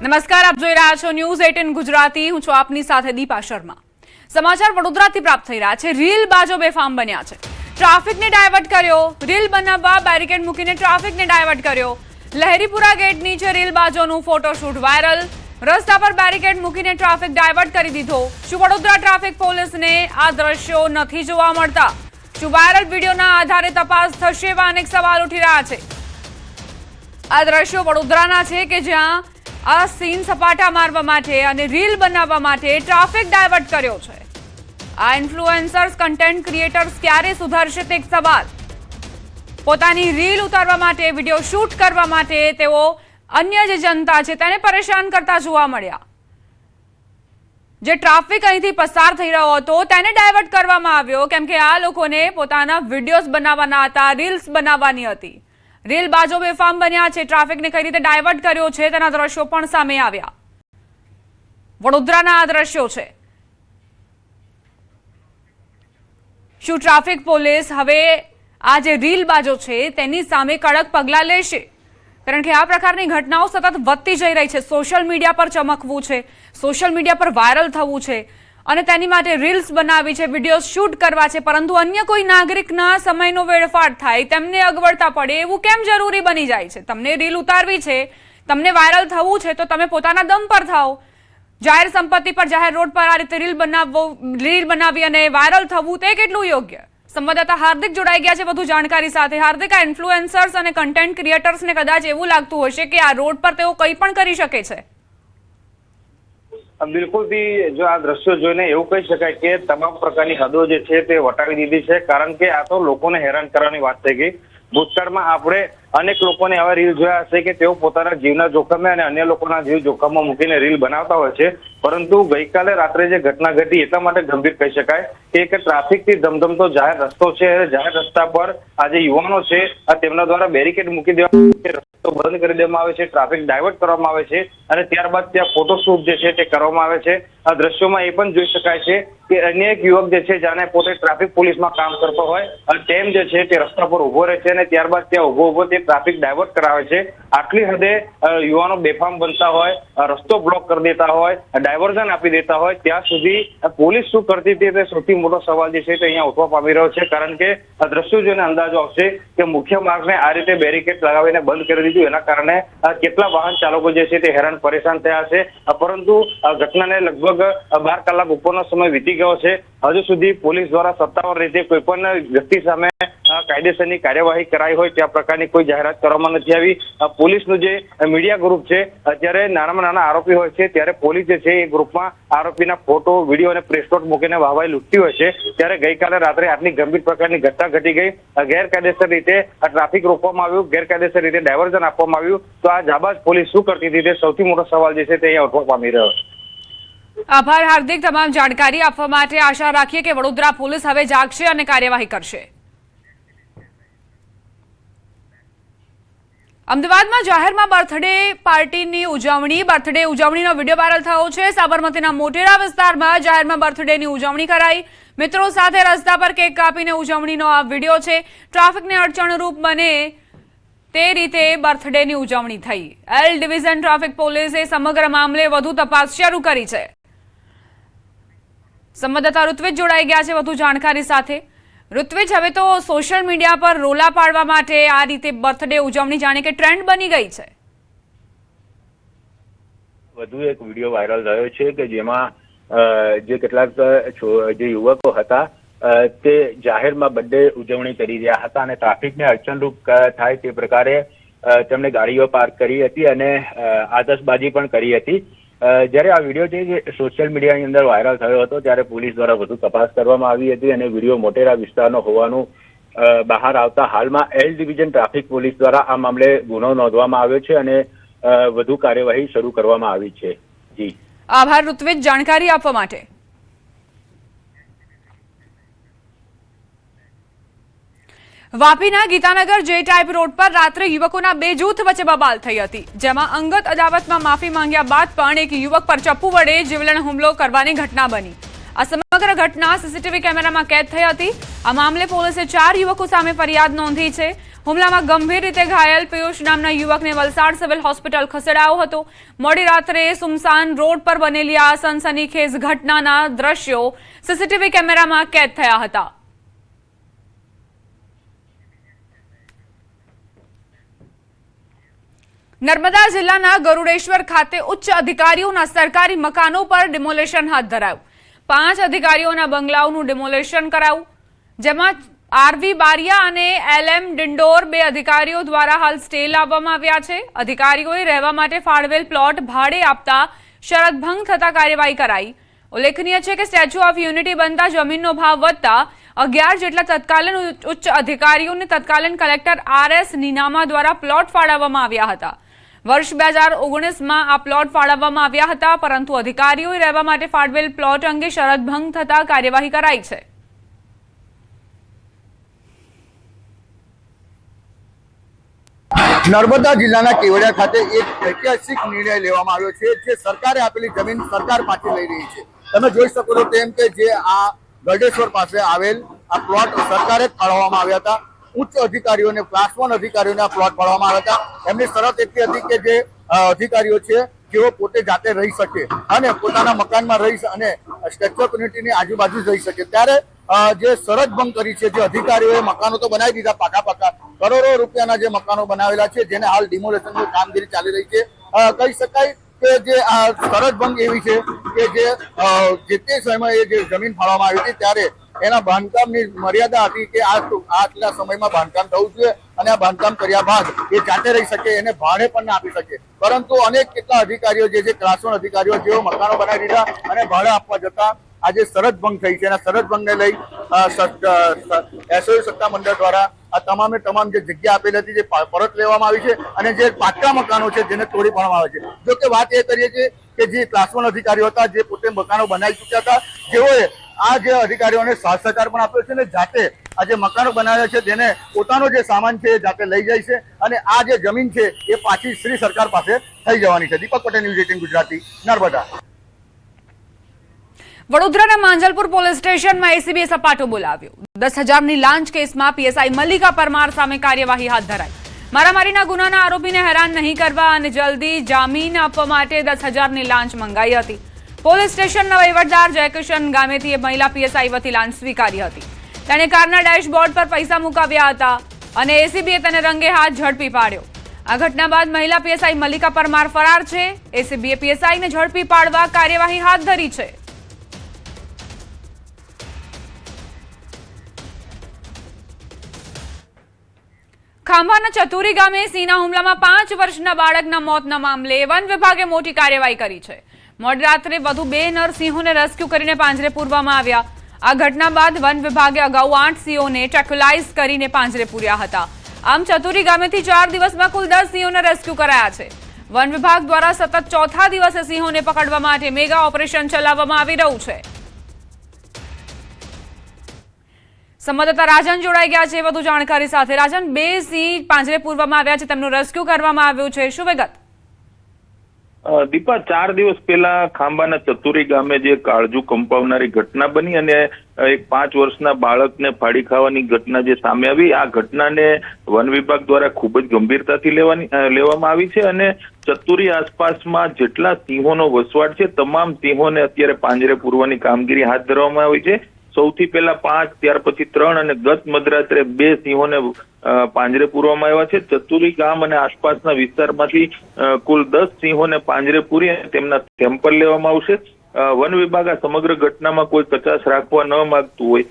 નમસ્કાર, આપ જોઈ રહ્યા છો ન્યૂઝ 18 ગુજરાતી। હું છું આપની સાથે દીપા શર્મા। સમાચાર વડોદરાથી પ્રાપ્ત થઈ રહ્યા છે। રીલ બાજો બેફામ બન્યા છે। ટ્રાફિકને ડાયવર્ટ કર્યો। રીલ બનાવવા બેરિકેડ મૂકીને ટ્રાફિકને ડાયવર્ટ કર્યો। લહેરીપુરા ગેટ નીચે રીલ બાજોનું ફોટોશૂટ વાયરલ। રસ્તા પર બેરિકેડ મૂકીને ટ્રાફિક ડાયવર્ટ કરી દીધો। શું વડોદરા ટ્રાફિક પોલીસને આ દ્રશ્યો નથી જોવા મળતા? શું વાયરલ વિડીયોના આધારે તપાસ થશે? એવા અનેક સવાલ ઉઠી રહ્યા છે। આ દ્રશ્યો વડોદરાના છે કે જ્યાં આ સીન સપાટા મારવા માટે અને રીલ બનાવવા માટે ટ્રાફિક ડાયવર્ટ કર્યો છે। આ ઇન્ફ્લુએન્સર્સ કન્ટેન્ટ ક્રિએટર્સ ક્યારે સુધરશે તે એક સવાલ। પોતાની રીલ ઉતારવા માટે, વિડીયો શૂટ કરવા માટે તેઓ અન્ય જે જનતા છે તેને પરેશાન કરતા જોવા મળ્યા। જે ટ્રાફિક અહીંથી પસાર થઈ રહ્યો હતો તેને ડાયવર્ટ કરવામાં આવ્યો, કેમ કે આ લોકોને પોતાના વિડીયોઝ બનાવવાના હતા, રીલ્સ બનાવવાની હતી। રીલ બાજો બેફામ બન્યા છે। ટ્રાફિકને કઈ રીતે ડાયવર્ટ કર્યો છે તેના દ્રશ્યો પણ સામે આવ્યા। વડોદરાના આ દ્રશ્યો છે। શું ટ્રાફિક પોલીસ હવે આ જે રીલ બાજો છે તેની સામે કડક પગલાં લેશે? કારણ કે આ પ્રકારની ઘટનાઓ સતત વધતી જઈ રહી છે। સોશિયલ મીડિયા પર ચમકવું છે, સોશિયલ મીડિયા પર વાયરલ થવું છે અને તેની માટે રીલ્સ બનાવી છે, વિડીયો શૂટ કરવા છે, પરંતુ અન્ય કોઈ નાગરિકના સમયનો વેડફાટ થાય, તેમને અગવડતા પડે એવું કેમ જરૂરી બની જાય છે? તમને રીલ ઉતારવી છે, તમને વાયરલ થવું છે તો તમે પોતાના દમ પર થાઓ। જાહેર સંપત્તિ પર, જાહેર રોડ પર આ રીતે રીલ બનાવી અને વાયરલ થવું તે કેટલું યોગ્ય? સંવાદદાતા હાર્દિક જોડાઈ ગયા છે વધુ જાણકારી સાથે। હાર્દિક, આ ઇન્ફ્લુએન્સર્સ અને કન્ટેન્ટ ક્રિએટર્સને કદાચ એવું લાગતું હશે કે આ રોડ પર તેઓ કંઈ પણ કરી શકે છે। બિલકુલ થી જો આ દ્રશ્યો જોઈને એવું કહી શકાય કે તમામ પ્રકારની હદો જે છે તે વટાવી દીધી છે, કારણ કે આ તો લોકોને હેરાન કરવાની વાત થઈ ગઈ। ભૂતકાળમાં આપણે અનેક લોકોને આવા રીલ જોયા હશે કે તેઓ પોતાના જીવના જોખમે અને અન્ય લોકોના જીવ જોખમમાં મૂકીને રીલ બનાવતા હોય છે, પરંતુ ગઈકાલે રાત્રે જે ઘટના ઘટી એટલા માટે ગંભીર કહી શકાય કે એક ટ્રાફિકથી ધમધમતો જાહેર રસ્તો છે, જાહેર રસ્તા પર આ જે યુવાનો છે તેમના દ્વારા બેરિકેડ મૂકી દેવામાં આવે છે, રસ્તો બંધ કરી દેવામાં આવે છે, ટ્રાફિક ડાયવર્ટ કરવામાં આવે છે અને ત્યારબાદ ત્યાં ફોટોશૂટ જે છે તે કરવામાં આવે છે। આ દ્રશ્યોમાં એ પણ જોઈ શકાય છે કે અન્ય એક યુવક જે છે જાણે પોતે ટ્રાફિક પોલીસમાં કામ કરતો હોય અને તેમ જે છે તે રસ્તા પર ઉભો રહે છે અને ત્યારબાદ ત્યાં ઉભો તે ટ્રાફિક ડાયવર્ટ કરાવે છે। આટલી હદે યુવાનો બેફામ બનતા હોય, રસ્તો બ્લોક કરી દેતા હોય, ડાયવર્ઝન આપી દેતા હોય, ત્યાં સુધી પોલીસ શું કરતી હતી તે સૌથી મોટો સવાલ જે છે તે અહીંયા ઉઠવા પામી રહ્યો છે, કારણ કે આ દ્રશ્યો જોઈને અંદાજો આવશે કે મુખ્ય માર્ગને આ રીતે બેરિકેડ લગાવીને બંધ કરી દીધું, એના કારણે કેટલા વાહન ચાલકો જે છે તે હેરાન પરેશાન થયા છે। પરંતુ ઘટનાને લગભગ 12 કલાક ઉપરનો સમય વીતી ગયો છે। હજુ સુધી પોલીસ દ્વારા સત્તાવાર રીતે કોઈ પણ વ્યક્તિ સામે કાયદેસરની કાર્યવાહી કરાઈ હોય ત્યાં પ્રકારની કોઈ જાહેરાત કરવામાં નથી આવી। પોલીસનું જે મીડિયા ગ્રુપ છે, અત્યારે નાનામાં નાના આરોપી હોય છે ત્યારે પોલીસ જે છે એ ગ્રુપમાં આરોપીના ફોટો, વિડીયો અને પ્રેસ નોટ મૂકીને વાહવાઈ લૂંટતી હોય છે, ત્યારે ગઈકાલે રાત્રે આટલી ગંભીર પ્રકારની ઘટના ઘટી ગઈ। ગેરકાયદેસર રીતે આ ટ્રાફિક રોકવામાં આવ્યું, ગેરકાયદેસર રીતે ડાયવર્ઝન આપવામાં આવ્યું, તો આ જાબાજ પોલીસ શું કરતી હતી તે સૌથી મોટો સવાલ જે છે તે અહીંયા ઉઠવા પામી રહ્યો છે। આભાર હાર્દિક, તમામ જાણકારી આપવા માટે। આશા રાખીએ કે વડોદરા પોલીસ હવે જાગશે અને કાર્યવાહી કરશે। અમદાવાદમાં જાહેરમાં બર્થડે પાર્ટીની ઉજવણી, બર્થડે ઉજવણીનો વિડીયો વાયરલ થયો છે। સાબરમતીના મોટેરા વિસ્તારમાં જાહેરમાં બર્થડેની ઉજવણી કરાઈ। મિત્રો સાથે રસ્તા પર કેક કાપીને ઉજવણીનો આ વિડીયો છે। ટ્રાફિકને અડચણરૂપ બને તે રીતે બર્થડેની ઉજવણી થઈ। એલ ડિવિઝન ટ્રાફિક પોલીસે સમગ્ર મામલે વધુ તપાસ શરૂ કરી છે। સંવાદદાતા ઋત્વિજ જોડાઈ ગયા છે વધુ જાણકારી સાથે। ઋત્વિજ, હવે તો સોશિયલ મીડિયા પર રોલા પાડવા માટે આ રીતે બર્થડે ઉજવણી જાણે કે ટ્રેન્ડ બની ગઈ છે। વધુ એક વિડીયો વાયરલ થયો છે કે જેમાં જે કેટલાક જે યુવકો હતા તે જાહેરમાં બર્થડે ઉજવણી કરી રહ્યા હતા અને ટ્રાફિકને અડચણરૂપ થાય તે પ્રકારે તેમણે ગાડીઓ પાર્ક કરી હતી અને આતશબાજી પણ કરી હતી। જ્યારે આ વિડીયો છે સોશિયલ મીડિયાની અંદર વાયરલ થયો હતો ત્યારે પોલીસ દ્વારા વધુ તપાસ કરવામાં આવી હતી અને વિડીયો મોટેરા વિસ્તારનો હોવાનું બહાર આવતા હાલમાં એલ ડિવિઝન ટ્રાફિક પોલીસ દ્વારા આ મામલે ગુનો નોંધવામાં આવ્યો છે અને વધુ કાર્યવાહી શરૂ કરવામાં આવી છે। જી આભાર ઋત્વિજ જાણકારી આપવા માટે। વાપીના ગીતાનગર જે ટાઈપ રોડ પર રાત્રે યુવકોના બે જૂથ વચ્ચે બબાલ થઈ હતી, જેમાં અંગત અદાવતમાં માફી માંગ્યા બાદ પણ એક યુવક પર ચપ્પુ વડે જીવલેણ હુમલો કરવાની ઘટના બની। આ સમગ્ર ઘટના સીસીટીવી કેમેરામાં કેદ થઈ હતી। આ મામલે પોલીસે 4 યુવકો સામે ફરિયાદ નોંધી છે। હુમલામાં ગંભીર રીતે ઘાયલ પિયુષ નામના યુવકને વલસાડ સિવિલ હોસ્પિટલ ખસેડાયો હતો. મોડી રાત્રે સુમસાન રોડ પર બનેલી આ સનસનીખેજ ઘટનાના દ્રશ્યો સીસીટીવી કેમેરામાં કેદ થયા હતા. નર્મદા જિલ્લાના ગરુડેશ્વર ખાતે ઉચ્ચ અધિકારીઓના સરકારી મકાનો પર ડિમોલેશન હાથ ધરાયું. 5 અધિકારીઓના બંગલાઓનું ડિમોલેશન કરાયું, જેમાં આરવી બારિયા અને એલએમ ડિંડોર 2 અધિકારીઓ દ્વારા હાલ સ્ટે લાવવામાં આવ્યા છે. અધિકારીઓએ રહેવા માટે ફાળવેલ પ્લોટ ભાડે આપતા શરત ભંગ થતા કાર્યવાહી કરાઈ. ઉલ્લેખનીય છે કે સ્ટેચ્યુ ઓફ યુનિટી બનતા જમીનનો ભાવ વધતા 11 જેટલા તત્કાલીન ઉચ્ચ અધિકારીઓને તત્કાલીન કલેક્ટર આરએસ નીનામા દ્વારા પ્લોટ ફાળવવામાં આવ્યા હતા. વર્ષ 2019માં આ પ્લોટ ફાળવવામાં આવ્યા હતા, પરંતુ અધિકારીઓએ રહેવા માટે ફાળવેલ પ્લોટ અંગે શરત ભંગ થતા કાર્યવાહી કરાઈ છે. નર્મદા જિલ્લાના કેવડિયા ખાતે એક ઐતિહાસિક નિર્ણય લેવામાં આવ્યો છે, જે સરકારે આપેલી જમીન સરકાર પાછી લઈ રહી છે. તમે જોઈ શકો છો તેમ કે જે આ ગરડેશ્વર પાસે આવેલ આ પ્લોટ સરકારે જ ફાળવવામાં આવ્યા હતા. ઉચ્ચ અધિકારીઓને ક્લાસ 1 અધિકારીઓને આ પ્લોટ ફાળવવામાં આવ્યા હતા. એમની શરત એટલી હતી કે જે અધિકારીઓ છે જેઓ પોતે જાતે રહી શકે અને પોતાના મકાનમાં રહી અને સ્ટેચ્યુ ઓફ યુનિટીની આજુબાજુ જ રહી શકે. ત્યારે જે શરત ભંગ કરી છે, જે અધિકારીઓએ મકાનો તો બનાવી દીધા પાકા કરોડો રૂપિયાના જે મકાનો બનાવેલા છે, જેને હાલ ડિમોલેશનની કામગીરી ચાલી રહી છે. કહી શકાય કે જે આ શરત ભંગ એવી છે કે જે તે સમયે જે જમીન ફાળવવામાં આવી હતી ત્યારે એના બાંધકામની મર્યાદા હતી કે આટલા સમયમાં બાંધકામ થવું જોઈએ અને આ બાંધકામ કર્યા બાદ એ જાતે રહી શકે, એને ભાડે પણ ના આપી શકે. પરંતુ અનેક કેટલા અધિકારીઓ જે ક્લાસ 1 અધિકારીઓ જેઓ મકાનો બનાવી દીધા અને ભાડે આપવા જતા આજે શરત ભંગ થઈ છે. એના શરત ભંગને લઈ એસઓયુ સત્તા મંડળ દ્વારા આ તમામે તમામ જે જગ્યા આપેલી હતી જે પરત લેવામાં આવી છે અને જે પાકા મકાનો છે જેને તોડી પાડવામાં આવે છે. જો કે વાત એ કરીએ છીએ કે જે ક્લાસ 1 અધિકારીઓ હતા જે પોતે મકાનો બનાવી ચૂક્યા હતા, જેઓએ આ જે અધિકારીઓને સાથ સહકાર પણ આપ્યો છે અને જાતે આ જે મકાનો બનાવ્યા છે તેને પોતાનો જે સામાન છે એ જાતે લઈ જાય છે અને આ જે જમીન છે એ પાછી શ્રી સરકાર પાસે થઈ જવાની છે. દીપક પટેલ, ન્યૂઝ 18 ગુજરાતી, નર્મદા. વડોદરાના માંજલપુર પોલીસ સ્ટેશનમાં એસીબીએ સપાટો બોલાવ્યો. 10,000ની લાંચ કેસમાં પીએસઆઈ મલ્લિકા પરમાર સામે કાર્યવાહી હાથ ધરાઈ. મારામારીના ગુનાના આરોપીને હેરાન નહીં કરવા અને જલ્દી જામીન આપવા માટે 10,000ની લાંચ મંગાઈ હતી. પોલીસ સ્ટેશનના વહીવટદાર જયકિશન ગામેતીએ મહિલા પીએસઆઈ વતી લાંચ સ્વીકારી હતી. તેણે કારના ડેશબોર્ડ પર પૈસા મુકાવ્યા હતા અને એસીબીએ તેને રંગે હાથ ઝડપી પાડ્યો. આ ઘટના બાદ મહિલા પીએસઆઈ મલ્લિકા પરમાર ફરાર છે. એસીબીએ પીએસઆઈને ઝડપી પાડવા કાર્યવાહી હાથ ધરી છે. ખાંભાના ચતુરી ગામે સિંહના હુમલામાં 5 વર્ષના બાળકના મોતના મામલે વન વિભાગે મોટી કાર્યવાહી કરી છે. મોડી રાત્રે વધુ 2 નર સિંહોને રેસ્ક્યુ કરીને પાંજરે પૂરવામાં આવ્યા. આ ઘટના બાદ વન વિભાગે અગાઉ 8 સિંહોને ટ્રેક્યુલાઇઝ કરીને પાંજરે પૂર્યા હતા. આમ ચતુરી ગામેથી 4 દિવસમાં કુલ 10 સિંહોને રેસ્ક્યુ કરાયા છે. વન વિભાગ દ્વારા સતત ચોથા દિવસે સિંહોને પકડવા માટે મેગા ઓપરેશન ચલાવવામાં આવી રહ્યું છે. સંવાદદાતા રાજન જોડાઈ ગયા છે વધુ જાણકારી સાથે. રાજન, 2 સિંહ પાંજરે પૂરવામાં આવ્યા છે, તેમનું રેસ્ક્યુ કરવામાં આવ્યું છે, શું વિગત? દીપા, 4 દિવસ પહેલા ખાંભાના ચતુરી ગામે જે કાળજુ કંપાવનારી ઘટના બની અને એક 5 વર્ષના બાળકને ફાડી ખાવાની ઘટના જે સામે આવી, આ ઘટનાને વન વિભાગ દ્વારા ખૂબ જ ગંભીરતાથી લેવામાં આવી છે અને ચતુરી આસપાસમાં જેટલા સિંહોનો વસવાટ છે તમામ સિંહોને અત્યારે પાંજરે પૂરવાની કામગીરી હાથ ધરવામાં આવી છે. સૌથી પહેલા 5, ત્યાર પછી 3 અને ગત મધરાત્રે 2 સિંહોને પાંજરે પૂરવામાં આવ્યા છે. ચતુરી ગામ અને આસપાસના વિસ્તારમાંથી કુલ 10 સિંહોને પાંજરે પૂરી અને તેમના સેમ્પલ લેવામાં આવશે. વન વિભાગ આ સમગ્ર ઘટનામાં કોઈ કચાશ રાખવા ન માંગતું હોય,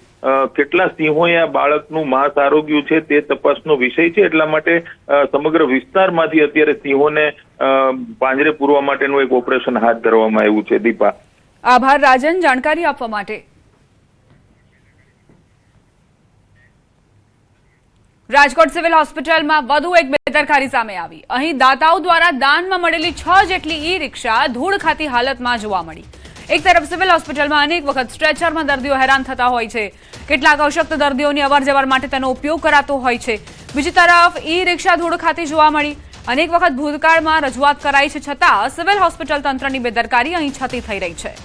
કેટલા સિંહોએ આ બાળકનું માંસ આરોગ્યું છે તે તપાસનો વિષય છે. એટલા માટે સમગ્ર વિસ્તારમાંથી અત્યારે સિંહોને પાંજરે પૂરવા માટેનું એક ઓપરેશન હાથ ધરવામાં આવ્યું છે. દીપા, આભાર રાજન જાણકારી આપવા માટે. રાજકોટ સિવિલ હોસ્પિટલમાં વધુ એક બેદરકારી સામે આવી. અહીં દાતાઓ દ્વારા દાનમાં મળેલી 6 જેટલી ઈ રિક્ષા ધૂળ ખાતી હાલતમાં જોવા મળી. એક તરફ સિવિલ હોસ્પિટલમાં અનેક વખત સ્ટ્રેચરમાં દર્દીઓ હેરાન થતા હોય છે, કેટલાક અશક્ત દર્દીઓની અવરજવર માટે તેનો ઉપયોગ કરાતો હોય છે. બીજી તરફ ઈ રિક્ષા ધૂળ ખાતી જોવા મળી. અનેક વખત ભૂતકાળમાં રજૂઆત કરાઈ છે, છતાં સિવિલ હોસ્પિટલ તંત્રની બેદરકારી અહીં છતી થઈ રહી છે.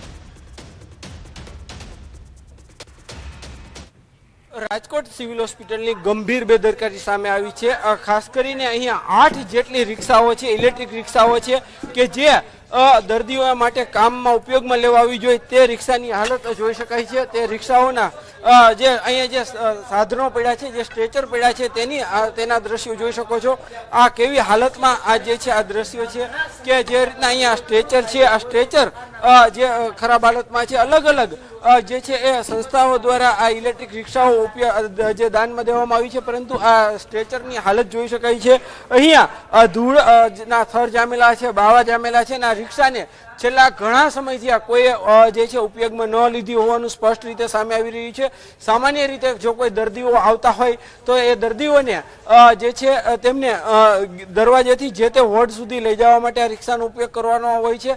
રાજકોટ સિવિલ હોસ્પિટલની ગંભીર બેદરકારી સામે આવી છે. ખાસ કરીને અહીંયા 8 જેટલી રિક્ષાઓ છે, ઇલેક્ટ્રિક રિક્ષાઓ છે કે જે દર્દીઓ માટે કામમાં ઉપયોગમાં લેવા આવી જોઈએ તે રિક્ષાની હાલત જોઈ શકાય છે. તે રિક્ષાઓના જે અહીંયા જે સાધનો પડ્યા છે, જે સ્ટ્રેચર પડ્યા છે તેના દ્રશ્યો જોઈ શકો છો. આ કેવી હાલતમાં આ જે છે આ દ્રશ્યો છે કે જે રીતના અહીંયા સ્ટ્રેચર છે, આ સ્ટ્રેચર જે ખરાબ હાલતમાં છે. અલગ અલગ જે છે એ સંસ્થાઓ દ્વારા આ ઇલેક્ટ્રિક રિક્ષાઓ જે દાનમાં દેવામાં આવી છે, પરંતુ આ સ્ટ્રેચરની હાલત જોઈ શકાય છે. અહીંયા ધૂળના થર જામેલા છે, બાવા જામેલા છે અને આ રિક્ષાને છેલ્લા ઘણા સમયથી આ કોઈ જે છે ઉપયોગમાં ન લીધી હોવાનું સ્પષ્ટ રીતે સામે આવી રહ્યું છે. સામાન્ય રીતે જો કોઈ દર્દીઓ આવતા હોય તો એ દર્દીઓને જે છે તેમને દરવાજેથી જે તે વોર્ડ સુધી લઈ જવા માટે આ રિક્ષાનો ઉપયોગ કરવાનો હોય છે.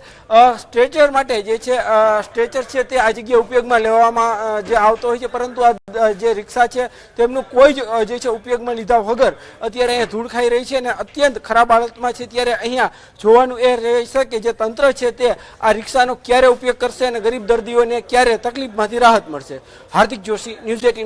સ્ટ્રેચર માટે જે છે સ્ટ્રેચર છે તે આ જગ્યાએ ઉપયોગમાં લેવામાં જે આવતો હોય છે, પરંતુ આ જે રિક્ષા છે તેમનું કોઈ જ જે છે ઉપયોગમાં લીધા વગર અત્યારે અહીંયા ધૂળ ખાઈ રહી છે અને અત્યંત ખરાબ હાલતમાં છે. ત્યારે અહીંયા જોવાનું એ રહેશે કે જે તંત્ર છે તે આ રિક્ષાનો ક્યારે ઉપયોગ કરશે અને ગરીબ દર્દીઓને ક્યારે તકલીફમાંથી રાહત મળશે. હાર્દિક જોશી, ન્યૂઝ 18.